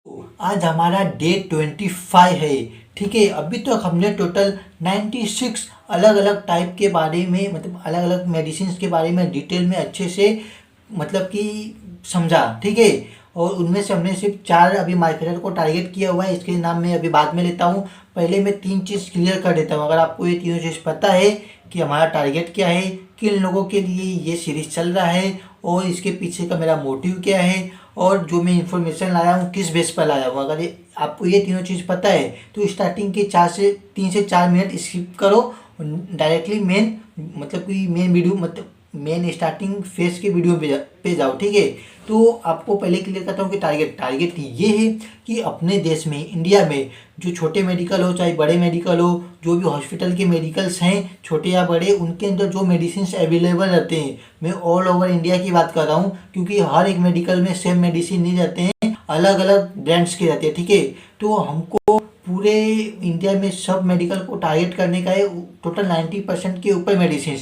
आज हमारा डे 25 है। ठीक है, अभी तक हमने टोटल 96 अलग अलग टाइप के बारे में मतलब अलग अलग मेडिसिन के बारे में डिटेल में अच्छे से मतलब कि समझा। ठीक है, और उनमें से हमने सिर्फ 4 अभी मार्केटर को टारगेट किया हुआ है। इसके नाम मैं अभी बाद में लेता हूँ। पहले मैं 3 चीज़ क्लियर कर देता हूँ। अगर आपको ये तीनों चीज़ पता है कि हमारा टारगेट क्या है, किन लोगों के लिए ये सीरीज चल रहा है और इसके पीछे का मेरा मोटिव क्या है और जो मैं इंफॉर्मेशन लाया हूँ किस बेस पर लाया हूँ, अगर आपको ये तीनों चीज़ पता है तो स्टार्टिंग के 3 से 4 मिनट स्किप करो, डायरेक्टली मेन मतलब कि मेन वीडियो मतलब मेन स्टार्टिंग फेज के वीडियो पे जाओ। ठीक है, तो आपको पहले क्लियर करता हूँ कि टारगेट ये है कि अपने देश में इंडिया में जो छोटे मेडिकल हो चाहे बड़े मेडिकल हो, जो भी हॉस्पिटल के मेडिकल्स हैं छोटे या बड़े, उनके अंदर जो मेडिसिन अवेलेबल रहते हैं, मैं ऑल ओवर इंडिया की बात कर रहा हूँ क्योंकि हर एक मेडिकल में सेम मेडिसिन नहीं रहते हैं, अलग अलग ब्रांड्स के रहते हैं। ठीक है, तो हमको पूरे इंडिया में सब मेडिकल को टारगेट करने का है, टोटल 90% के ऊपर मेडिसिन।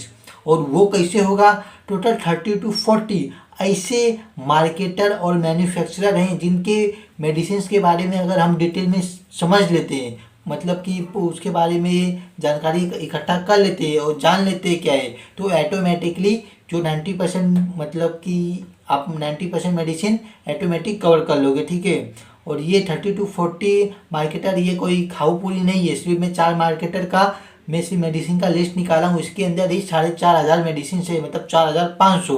और वो कैसे होगा, टोटल 30 to 40 ऐसे मार्केटर और मैन्युफैक्चरर हैं जिनके मेडिसिन के बारे में अगर हम डिटेल में समझ लेते हैं, मतलब कि उसके बारे में जानकारी इकट्ठा कर लेते हैं और जान लेते हैं क्या है, तो ऑटोमेटिकली जो 90% मतलब कि आप 90% मेडिसिन ऑटोमेटिक कवर कर लोगे। ठीक है, और ये 30 to 40 मार्केटर ये कोई खाऊ पूरी नहीं है। सिर्फ मैं 4 मार्केटर का मैं सिर्फ मेडिसिन का लिस्ट निकाला हूँ, इसके अंदर ही 4,500 मेडिसिन है, मतलब 4,500।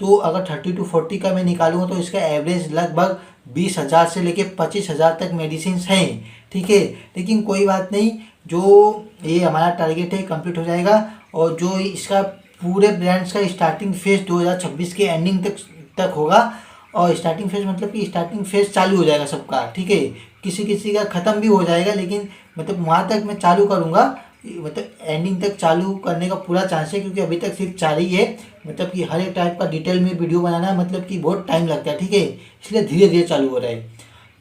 तो अगर 30 to 40 का मैं निकालूंगा तो इसका एवरेज लगभग 20,000 से लेके 25,000 तक मेडिसिन हैं। ठीक है, लेकिन कोई बात नहीं, जो ये हमारा टारगेट है कंप्लीट हो जाएगा। और जो इसका पूरे ब्रांड्स का स्टार्टिंग फेज 2026 के एंडिंग तक होगा। और स्टार्टिंग फेज मतलब कि स्टार्टिंग फेज चालू हो जाएगा सबका। ठीक है, किसी किसी का ख़त्म भी हो जाएगा, लेकिन मतलब वहाँ तक मैं चालू करूँगा, मतलब एंडिंग तक चालू करने का पूरा चांस है क्योंकि अभी तक सिर्फ 4 ही है। मतलब कि हर एक टाइप का डिटेल में वीडियो बनाना मतलब कि बहुत टाइम लगता है। ठीक है, इसलिए धीरे धीरे चालू हो रहा है।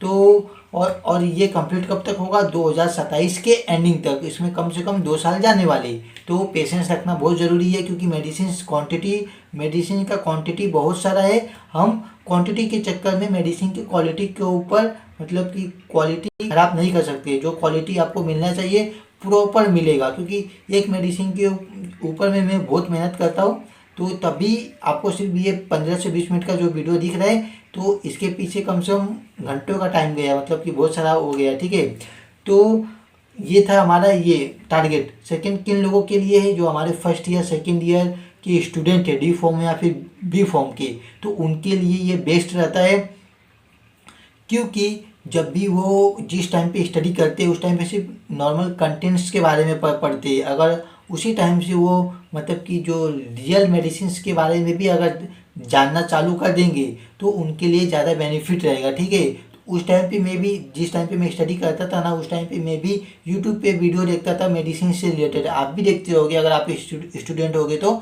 तो और ये कंप्लीट कब तक होगा, 2027 के एंडिंग तक। इसमें कम से कम 2 साल जाने वाले। तो पेशेंस रखना बहुत ज़रूरी है क्योंकि मेडिसिन का क्वांटिटी बहुत सारा है। हम क्वांटिटी के चक्कर में मेडिसिन की क्वालिटी के ऊपर मतलब कि क्वालिटी खराब नहीं कर सकते। जो क्वालिटी आपको मिलना चाहिए प्रॉपर मिलेगा, क्योंकि एक मेडिसिन के ऊपर में मैं बहुत मेहनत करता हूँ। तो तभी आपको सिर्फ ये 15 से 20 मिनट का जो वीडियो दिख रहा है, तो इसके पीछे कम से कम घंटों का टाइम गया, मतलब कि बहुत सारा हो गया। ठीक है, तो ये था हमारा ये टारगेट। सेकंड किन लोगों के लिए है, जो हमारे फर्स्ट ईयर सेकंड ईयर के स्टूडेंट है, डी फॉर्म या फिर बी फॉर्म के, तो उनके लिए ये बेस्ट रहता है। क्योंकि जब भी वो जिस टाइम पे स्टडी करते हैं उस टाइम पे सिर्फ नॉर्मल कंटेंट्स के बारे में पढ़ते हैं। अगर उसी टाइम से वो मतलब कि जो रियल मेडिसिन के बारे में भी अगर जानना चालू कर देंगे तो उनके लिए ज़्यादा बेनिफिट रहेगा। ठीक है, तो उस टाइम पे मैं भी जिस टाइम पे मैं स्टडी करता था ना, उस टाइम पे मैं भी यूट्यूब पे वीडियो देखता था मेडिसिन से रिलेटेड। आप भी देखते होगे अगर आप स्टूडेंट होगे तो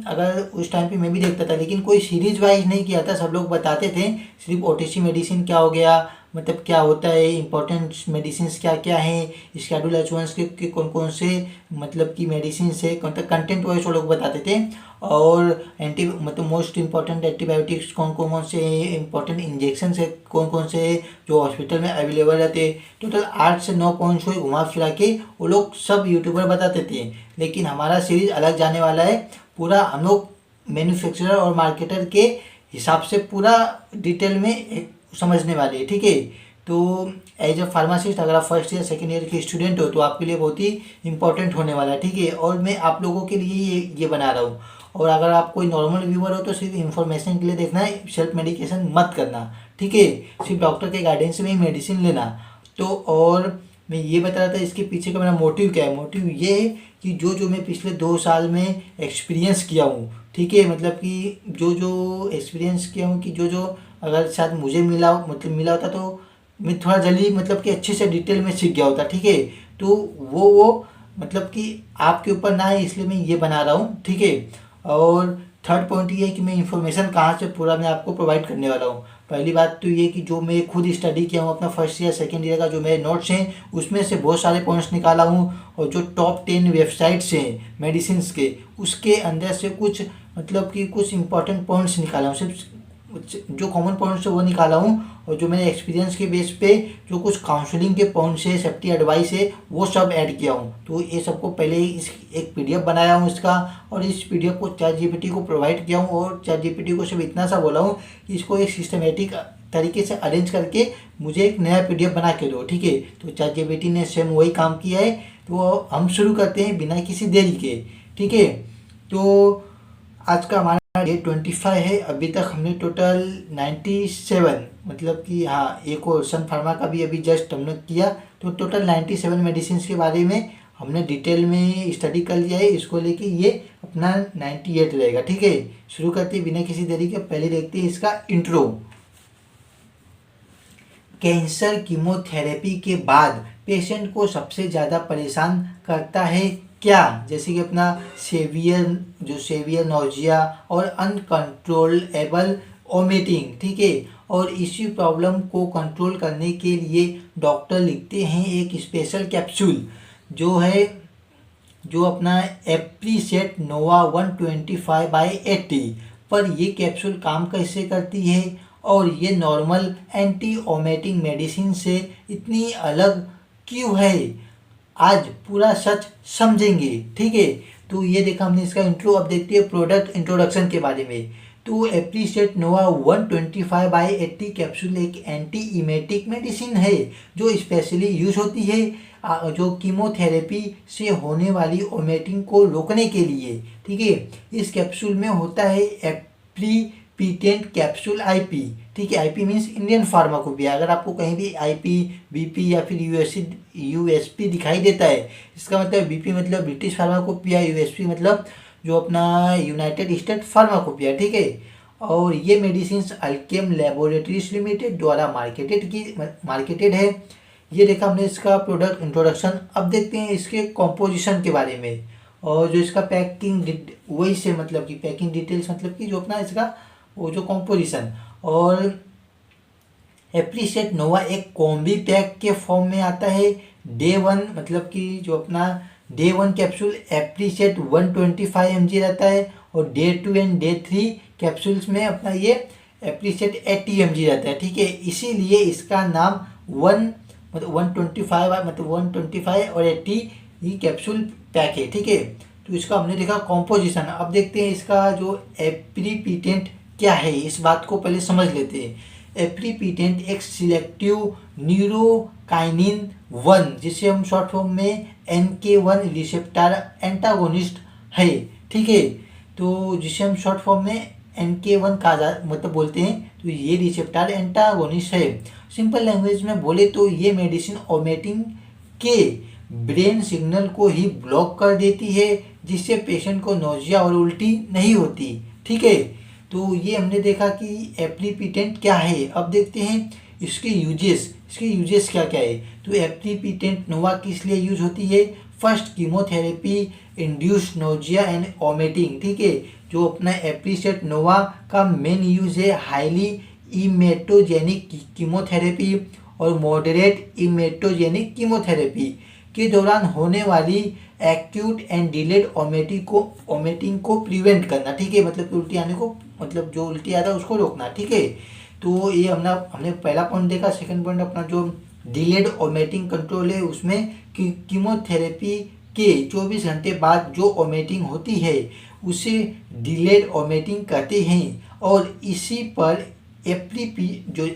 अगर उस टाइम पे मैं भी देखता था, लेकिन कोई सीरीज वाइज नहीं किया था। सब लोग बताते थे सिर्फ ओटीसी मेडिसिन क्या हो गया, मतलब क्या होता है, इंपॉर्टेंट मेडिसिन क्या क्या हैं, स्केड्यूल H1 के कौन कौन से मतलब कि मेडिसिन से कंटेंट वाइज वो लोग बताते थे। और एंटी मतलब मोस्ट इंपॉर्टेंट एंटीबायोटिक्स कौन कौन से इंपॉर्टेंट इंजेक्शन है कौन कौन से जो हॉस्पिटल में अवेलेबल रहते, टोटल 8 से 9 पॉइंट्स हुए घुमा फिरा के वो लोग सब यूट्यूबर बताते थे। लेकिन हमारा सीरीज अलग जाने वाला है। पूरा हम लोग मैन्युफैक्चरर और मार्केटर के हिसाब से पूरा डिटेल में समझने वाले हैं। ठीक है, तो एज अ फार्मासिस्ट अगर आप फर्स्ट ईयर सेकेंड ईयर के स्टूडेंट हो तो आपके लिए बहुत ही इंपॉर्टेंट होने वाला है। ठीक है, और मैं आप लोगों के लिए ये बना रहा हूँ। और अगर आप कोई नॉर्मल व्यूअर हो तो सिर्फ इन्फॉर्मेशन के लिए देखना है, सेल्फ मेडिकेशन मत करना। ठीक है, सिर्फ डॉक्टर के गाइडेंस में ही मेडिसिन लेना। तो और मैं ये बता रहा था इसके पीछे का मेरा मोटिव क्या है। मोटिव ये है कि जो मैं पिछले 2 साल में एक्सपीरियंस किया हूँ, ठीक है, मतलब कि जो एक्सपीरियंस किया हूँ कि जो अगर शायद मुझे मिला होता तो मैं थोड़ा जल्दी मतलब कि अच्छे से डिटेल में सीख गया होता। ठीक है, तो वो मतलब कि आपके ऊपर ना है, इसलिए मैं ये बना रहा हूँ। ठीक है, और थर्ड पॉइंट ये है कि मैं इंफॉर्मेशन कहाँ से पूरा मैं आपको प्रोवाइड करने वाला हूँ। पहली बात तो ये कि जो मैं खुद स्टडी किया हूँ अपना फर्स्ट ईयर सेकेंड ईयर का, जो मेरे नोट्स हैं उसमें से बहुत सारे पॉइंट्स निकाला हूँ। और जो टॉप 10 वेबसाइट्स हैं मेडिसिन के, उसके अंदर से कुछ मतलब कि कुछ इंपॉर्टेंट पॉइंट्स निकाला हूँ। सिर्फ जो कॉमन पॉइंट्स है वो निकाला हूँ, और जो मैंने एक्सपीरियंस के बेस पे जो कुछ काउंसलिंग के पॉइंट्स है, सेफ्टी एडवाइस है, वो सब ऐड किया हूँ। तो ये सबको पहले ही इस एक पीडीएफ बनाया हूँ इसका, और इस पीडीएफ को चैट जीपीटी को प्रोवाइड किया हूँ, और चैट जीपीटी को सिर्फ इतना सा बोला हूँ कि इसको एक सिस्टमेटिक तरीके से अरेंज करके मुझे एक नया पीडीएफ बना के दो, ठीक है। तो चैट जीपीटी ने सेम वही काम किया है। तो हम शुरू करते हैं बिना किसी देरी के, ठीक है। तो आज का हमारा डे 25 है। अभी तक हमने टोटल 97, मतलब कि हाँ, एक और सन फार्मा का भी अभी जस्ट हमने किया। तो टोटल 97 मेडिसिन के बारे में हमने डिटेल में स्टडी कर लिया है। इसको लेके ये अपना 98 रहेगा, ठीक है। शुरू करते हैं बिना किसी देरी के। पहले देखते हैं इसका इंट्रो। कैंसर कीमोथेरेपी के बाद पेशेंट को सबसे ज़्यादा परेशान करता है क्या? जैसे कि अपना सेवियर नोजिया और अनकंट्रोलेबल वोमिटिंग, ठीक है। और इसी प्रॉब्लम को कंट्रोल करने के लिए डॉक्टर लिखते हैं एक स्पेशल कैप्सूल, जो अपना एप्रीसेट नोवा 125/80। पर ये कैप्सूल काम कैसे करती है और ये नॉर्मल एंटी वोमिटिंग मेडिसिन से इतनी अलग क्यों है, आज पूरा सच समझेंगे, ठीक है। तो ये देखा हमने इसका इंट्रो। अब देखते हैं प्रोडक्ट इंट्रोडक्शन के बारे में। तो एप्रीसेट नोवा 125/80 कैप्सूल एक एंटी इमेटिक मेडिसिन है जो स्पेशली यूज होती है जो कीमोथेरेपी से होने वाली वोमिटिंग को रोकने के लिए, ठीक है। इस कैप्सूल में होता है एप्रीपिटेंट कैप्सूल आईपी, ठीक है। IP means Indian pharmacopoeia. अगर आपको कहीं भी आईपी, बीपी या फिर यूएसपी दिखाई देता है, इसका मतलब बीपी मतलब ब्रिटिश फार्माकोपिया, यूएसपी मतलब जो अपना यूनाइटेड स्टेट फार्माकोपिया, ठीक है। और ये मेडिसिन अल्केम लैबोरेटरीज लिमिटेड द्वारा मार्केटेड है। ये देखा हमने इसका प्रोडक्ट इंट्रोडक्शन। अब देखते हैं इसके कॉम्पोजिशन के बारे में, और जो इसका पैकिंग वही से मतलब कि पैकिंग डिटेल्स, मतलब कि जो अपना इसका वो जो कॉम्पोजिशन। और एप्रीसेट नोवा एक कॉम्बी पैक के फॉर्म में आता है। डे 1 मतलब कि जो अपना डे 1 कैप्सूल एप्रीसेट 125 mg रहता है, और डे 2 एंड डे 3 कैप्सूल्स में अपना ये एप्रीसेट 80 mg रहता है, ठीक है। इसीलिए इसका नाम 125 और 80 ये कैप्सूल पैक है, ठीक है। तो इसका हमने देखा कॉम्पोजिशन। अब देखते हैं इसका जो एप्रीपिटेंट क्या है, इस बात को पहले समझ लेते हैं। एप्रीपिटेंट एक सिलेक्टिव न्यूरोकाइनिन 1, जिसे हम शॉर्ट फॉर्म में NK1 रिसेप्टर एंटागोनिस्ट है, ठीक है। तो जिसे हम शॉर्ट फॉर्म में NK1 का मतलब बोलते हैं। तो ये रिसेप्टर एंटागोनिस्ट है। सिंपल लैंग्वेज में बोले तो ये मेडिसिन वोमिटिंग के ब्रेन सिग्नल को ही ब्लॉक कर देती है, जिससे पेशेंट को नोजिया और उल्टी नहीं होती, ठीक है। तो ये हमने देखा कि एप्रीपिटेंट क्या है। अब देखते हैं इसके यूजेस क्या क्या है। तो एप्रीपिटेंट नोवा किस लिए यूज होती है? First, chemotherapy induce nausea and vomiting, ठीक है। जो अपना एप्रीसेट नोवा का मेन यूज है हाईली इमेटोजेनिक कीमोथेरेपी और मॉडरेट इमेटोजेनिक कीमोथेरेपी के दौरान होने वाली एक्यूट एंड डिलेड वोमिटिंग को प्रिवेंट करना, ठीक है। मतलब उल्टी आने को, मतलब जो उल्टी आ रहा है उसको रोकना, ठीक है। तो ये हमने पहला पॉइंट देखा। सेकंड पॉइंट अपना जो डिलेड वोमिटिंग कंट्रोल है, उसमें कीमोथेरेपी के 24 घंटे बाद जो वोमिटिंग होती है उसे डिलेड वोमिटिंग कहते हैं, और इसी पर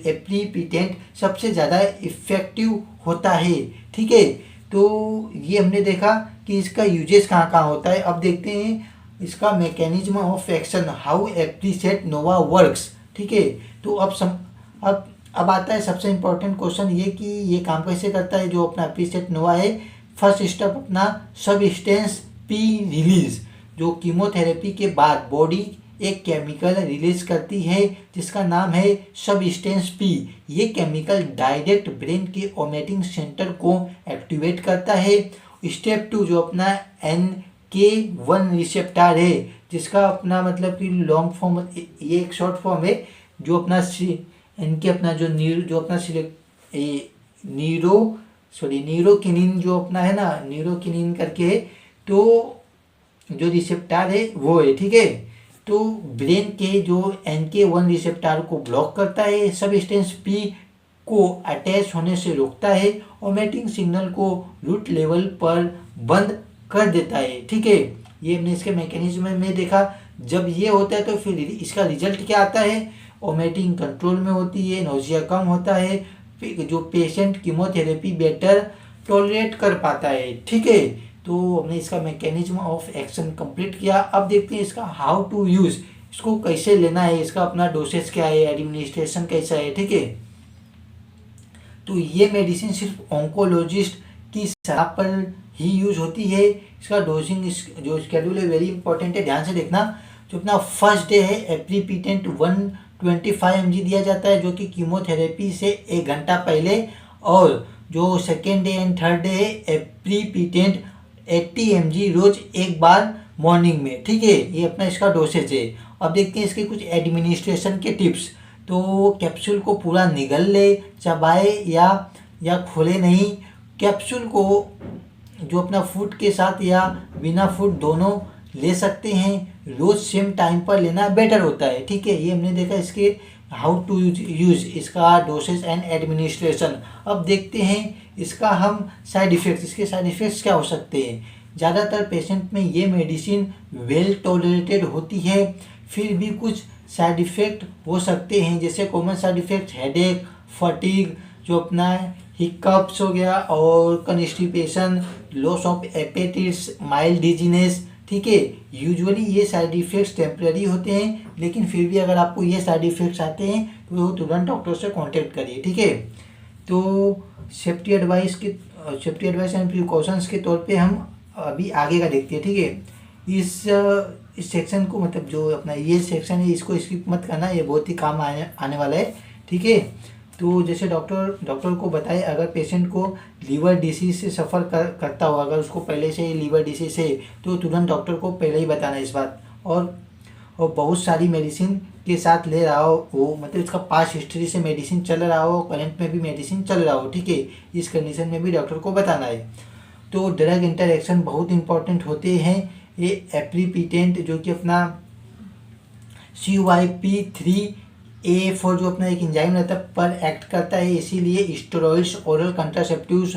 एप्रीपिटेंट सबसे ज़्यादा इफेक्टिव होता है, ठीक है। तो ये हमने देखा कि इसका यूजेस कहाँ कहाँ होता है। अब देखते हैं इसका mechanism of action, how apreset nova works, ठीक है। तो अब आता है सबसे इम्पोर्टेंट क्वेश्चन ये कि ये काम कैसे करता है जो अपना एप्रीसेट नोवा है। फर्स्ट स्टेप अपना सबस्टेंस पी रिलीज, जो कीमोथेरेपी के बाद बॉडी एक केमिकल रिलीज करती है जिसका नाम है सबस्टेंस पी। ये केमिकल डायरेक्ट ब्रेन के वोमिटिंग सेंटर को एक्टिवेट करता है। स्टेप 2 जो अपना NK1 रिसेप्टर है, जिसका अपना मतलब कि लॉन्ग फॉर्म, ये एक शॉर्ट फॉर्म है, जो अपना NK अपना जो अपना न्यूरोकिनिन जो अपना है ना, न्यूरोकिनिन करके, तो जो रिसेप्टर है वो है, ठीक है। तो ब्रेन के जो NK1 रिसेप्टर को ब्लॉक करता है, सबस्टेंस पी को अटैच होने से रोकता है, ओमेटिंग सिग्नल को रूट लेवल पर बंद कर देता है। ठीक है, ये हमने इसके मैकेनिज्म में देखा। जब ये होता है तो फिर इसका रिजल्ट क्या आता है, ओमेटिंग कंट्रोल में होती है, नोजिया कम होता है, जो पेशेंट कीमोथेरेपी बेटर टॉलरेट कर पाता है। ठीक है, तो हमने इसका मैकेनिज्म ऑफ एक्शन कंप्लीट किया। अब देखते हैं इसका हाउ टू यूज, इसको कैसे लेना है, इसका अपना डोसेज क्या है, एडमिनिस्ट्रेशन कैसा है। ठीक है, तो ये मेडिसिन सिर्फ ऑन्कोलॉजिस्ट की सलाह पर ही यूज होती है। इसका डोजिंग जो स्केड्यूल है वेरी इंपॉर्टेंट है, ध्यान से देखना। जो अपना फर्स्ट डे है एप्रीपिटेंट 125 mg दिया जाता है, जो कि कीमोथेरेपी से 1 घंटा पहले, और जो second day and third day है एप्रीपिटेंट 80 mg रोज एक बार मॉर्निंग में। ठीक है, ये अपना इसका डोसेज है। अब देखते हैं इसके कुछ एडमिनिस्ट्रेशन के टिप्स। तो कैप्सूल को पूरा निगल ले, चबाए या खोले नहीं। कैप्सूल को जो अपना फूड के साथ या बिना फूड दोनों ले सकते हैं। रोज सेम टाइम पर लेना बेटर होता है। ठीक है, ये हमने देखा इसके हाउ टू यूज इसका डोसेज एंड एडमिनिस्ट्रेशन। अब देखते हैं इसका हम साइड इफ़ेक्ट्स, इसके साइड इफ़ेक्ट्स क्या हो सकते हैं। ज़्यादातर पेशेंट में ये मेडिसिन वेल टॉलरेटेड होती है, फिर भी कुछ साइड इफ़ेक्ट हो सकते हैं, जैसे common side effect headache, fatigue, जो अपना हिकअप्स हो गया, और constipation, loss of appetites, mild dizziness. ठीक है, यूजुअली ये साइड इफ़ेक्ट्स टेम्परेरी होते हैं, लेकिन फिर भी अगर आपको ये साइड इफ़ेक्ट्स आते हैं तो तुरंत डॉक्टर से कांटेक्ट करिए। ठीक है, तो सेफ्टी एडवाइस एंड प्रिकॉशंस के तौर पे हम अभी आगे का देखते हैं। ठीक है, इस सेक्शन को, मतलब जो अपना ये सेक्शन है इसको स्किप मत करना, ये बहुत ही काम आने वाला है। ठीक है, तो जैसे डॉक्टर को बताए, अगर पेशेंट को लीवर डिसीज से सफ़र करता हो, अगर उसको पहले से ही लीवर डिसीज है तो तुरंत डॉक्टर को पहले ही बताना इस बात। और बहुत सारी मेडिसिन के साथ ले रहा हो वो, मतलब इसका पास्ट हिस्ट्री से मेडिसिन चल रहा हो, करंट में भी मेडिसिन चल रहा हो। ठीक है, इस कंडीशन में भी डॉक्टर को बताना है। तो ड्रग इंटरेक्शन बहुत इंपॉर्टेंट होते हैं। ये एप्रीपिटेंट जो कि अपना CYP3A4 जो अपना एक एंजाइम रहता है पर एक्ट करता है, इसीलिए स्टेरॉइड्स, ओरल कंट्रासेप्टिव्स,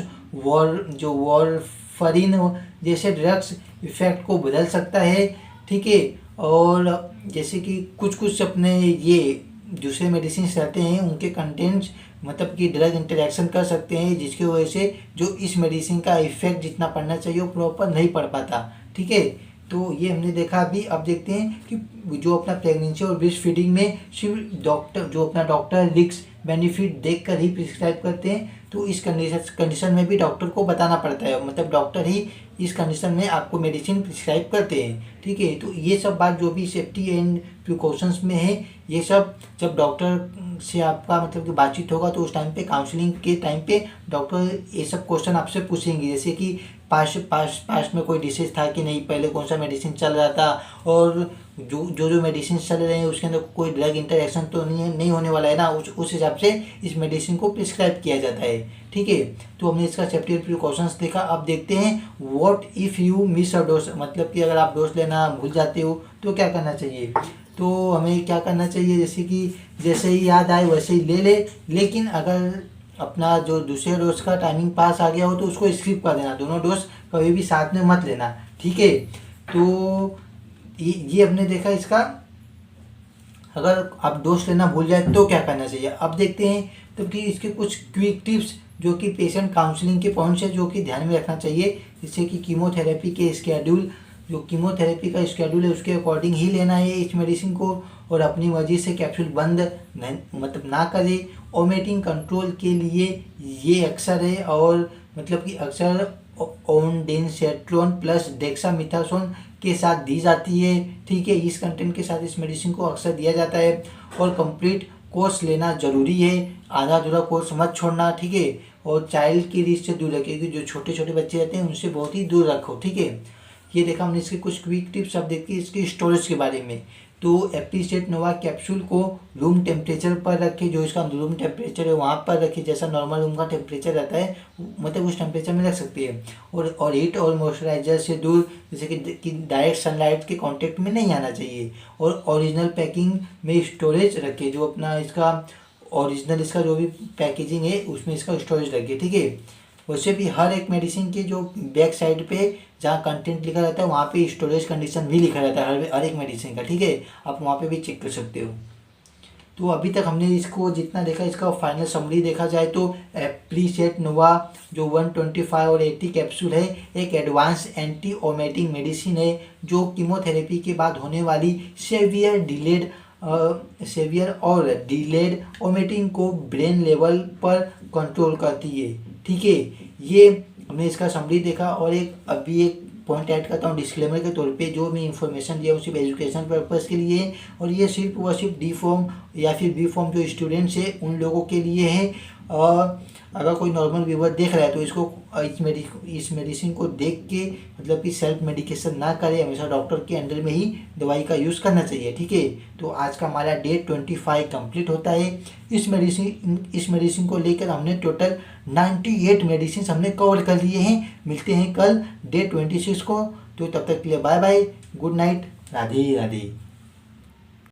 वॉरफरिन जैसे ड्रग्स इफेक्ट को बदल सकता है। ठीक है, और जैसे कि कुछ अपने ये दूसरे मेडिसिन रहते हैं, उनके कंटेंट्स मतलब कि ड्रग इंटरेक्शन कर सकते हैं, जिसकी वजह से जो इस मेडिसिन का इफेक्ट जितना पड़ना चाहिए वो प्रॉपर नहीं पड़ पाता। ठीक है, तो ये हमने देखा अभी। अब देखते हैं कि जो अपना प्रेगनेंसी और ब्रेस्ट फीडिंग में सिर्फ डॉक्टर रिस्क बेनिफिट देखकर ही प्रिस्क्राइब करते हैं, तो इस कंडीशन में भी डॉक्टर को बताना पड़ता है, मतलब डॉक्टर ही इस कंडीशन में आपको मेडिसिन प्रिस्क्राइब करते हैं। ठीक है, तो ये सब बात जो भी सेफ्टी एंड प्रिकॉशंस में है, ये सब जब डॉक्टर से आपका मतलब कि बातचीत होगा तो उस टाइम पे, काउंसलिंग के टाइम पे डॉक्टर ये सब क्वेश्चन आपसे पूछेंगे, जैसे कि पास्ट में कोई डिसीज था कि नहीं, पहले कौन सा मेडिसिन चल रहा था, और जो मेडिसिन चल रहे हैं उसके अंदर कोई ड्रग इंटरेक्शन तो नहीं होने वाला है ना, उस हिसाब से इस मेडिसिन को प्रिस्क्राइब किया जाता है। ठीक है, तो हमने इसका सेफ्टी एंड प्रिकॉशंस देखा। अब देखते हैं what if you miss a dose, मतलब कि अगर आप डोज लेना भूल जाते हो तो क्या करना चाहिए। तो हमें क्या करना चाहिए, जैसे ही याद आए वैसे ही ले ले, लेकिन अगर अपना जो दूसरे डोज का टाइमिंग पास आ गया हो तो उसको स्किप कर देना, दोनों डोज कभी भी साथ में मत लेना। ठीक है, तो ये हमने देखा इसका। अगर आप डोज लेना भूल जाए तो क्या करना चाहिए, अब देखते हैं। तो कि इसके कुछ क्विक टिप्स जो कि पेशेंट काउंसलिंग के पॉइंट्स है जो कि ध्यान में रखना चाहिए, जैसे कि कीमोथेरेपी के स्केड्यूल, जो कीमोथेरेपी का स्केड्यूल है उसके अकॉर्डिंग ही लेना है इस मेडिसिन को, और अपनी मर्जी से कैप्सूल बंद मतलब ना करे। ओमेटिंग कंट्रोल के लिए ये अक्सर है, और मतलब कि अक्सर ओंडेनसेट्रोन प्लस डेक्सामेथासोन के साथ दी जाती है। ठीक है, इस कंटेंट के साथ इस मेडिसिन को अक्सर दिया जाता है, और कंप्लीट कोर्स लेना ज़रूरी है, आधा अधूरा कोर्स मत छोड़ना। ठीक है, और चाइल्ड की रिस्क से दूर रखिए, क्योंकि जो छोटे छोटे बच्चे रहते हैं उनसे बहुत ही दूर रखो। ठीक है, ये देखा हमने इसके कुछ क्विक टिप्स। अब देखिए इसके स्टोरेज के बारे में। तो एप्लीसेट नोवा कैप्सूल को रूम टेम्परेचर पर रखें, जो इसका रूम टेम्परेचर है वहाँ पर रखें, जैसा नॉर्मल रूम का टेम्परेचर रहता है मतलब उस टेम्परेचर में रख सकती है। और हीट और मॉइस्चराइजर से दूर, जैसे कि डायरेक्ट सनलाइट के कांटेक्ट में नहीं आना चाहिए। और ओरिजिनल पैकिंग में स्टोरेज रखें, जो अपना इसका ओरिजिनल इसका जो भी पैकेजिंग है उसमें इसका स्टोरेज रखिए, ठीक है। वैसे भी हर एक मेडिसिन के जो बैक साइड पे जहाँ कंटेंट लिखा रहता है वहाँ पे स्टोरेज कंडीशन भी लिखा रहता है हर एक मेडिसिन का, ठीक है। आप वहाँ पे भी चेक कर सकते हो। तो अभी तक हमने इसको जितना देखा, इसका फाइनल समरी देखा जाए तो एप्लीसेट नोवा जो 125 और 80 कैप्सूल है, एक एडवांस एंटी ओमेटिंग मेडिसिन है जो कीमोथेरेपी के बाद होने वाली सेवियर और डिलेड ओमेटिंग को ब्रेन लेवल पर कंट्रोल करती है, ठीक है। ये हमने इसका समरी देखा। और अभी एक पॉइंट ऐड करता हूँ डिस्क्लेमर के तौर पे, जो मैं इंफॉर्मेशन दिया वो सिर्फ एजुकेशन पर्पज़ के लिए है, और ये सिर्फ व सिर्फ डी फॉर्म या फिर बी फॉर्म जो स्टूडेंट्स है उन लोगों के लिए है। और अगर कोई नॉर्मल व्यूवर देख रहा है तो इसको इस मेडिसिन को देख के मतलब कि सेल्फ मेडिकेशन ना करे, हमेशा डॉक्टर के अंडर में ही दवाई का यूज़ करना चाहिए, ठीक है। तो आज का हमारा डे 25 कंप्लीट होता है। इस मेडिसिन को लेकर हमने टोटल 98 मेडिसिन हमने कवर कर लिए हैं। मिलते हैं कल डे 26 को। तो तब तक के लिए bye bye, good night, Radhe Radhe.